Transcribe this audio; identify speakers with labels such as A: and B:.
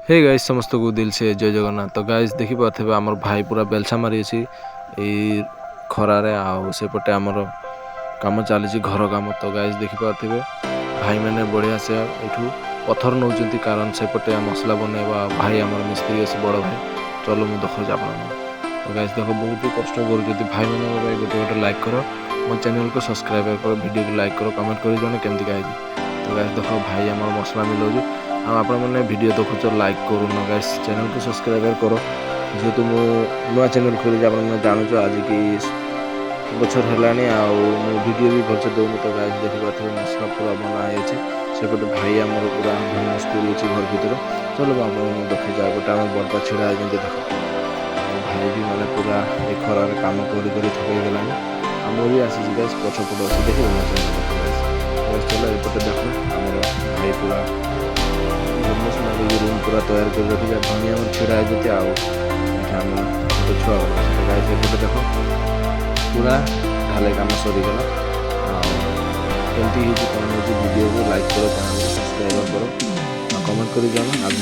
A: Hey guys समस्त को दिल से जय जगन्नाथ। तो गाइस देखि पाथे आमर भाई पूरा बेलछा मारी अछि ए खरारे आ सेपटे आमर काम चली घर काम। तो गाइस देखि पाथे भाई मैंने बढ़िया से एठू पत्थर नौचंती कारण सेपटे मसला बनैबा भाई आमर मिस्त्री अछि बड़ भाई। चलो मु देखो जा तो गाइस देखो बहुत ही कष्ट कर भाई मैंने गोटे गोटे लाइक करो, मो चैनल को सब्सक्राइब करो, वीडियो को लाइक करो, कमेंट कर जने केमती गाइस। तो गाइस देखो भाई आमर मसला मिलाउछु आपण मैंने वीडियो देखुच लाइक करूँ गाइस, चैनल को सब्सक्राइब करो जेहेतु मु नुआ चैनल खोली आप जानूँ आज कि बचर है वीडियो भी भलसे दूँ। तो गाइस देखिए मसला पूरा बनाई सेपटे भाई आमर पूरा मिस्त्री अच्छी घर भर। चलो आप देखी जाए गोटे आम बड़पा छिड़ा देख भाई भी मैंने पूरा ये खरार कम कर थकई गला आम भी आसी गाइस पछपट अच्छी देखिए चलो एपटे देख आम भाई पूरा रूम पूरा तैयार कर रखी धनिया छिड़ा होती आम छोटे छुआ गाइस एपटे देख पूरा ढाले कम सरीगला कमी कौन हो वीडियो को लाइक करो, चैनल को सब्सक्राइब करो, कमेंट कर जाना आगे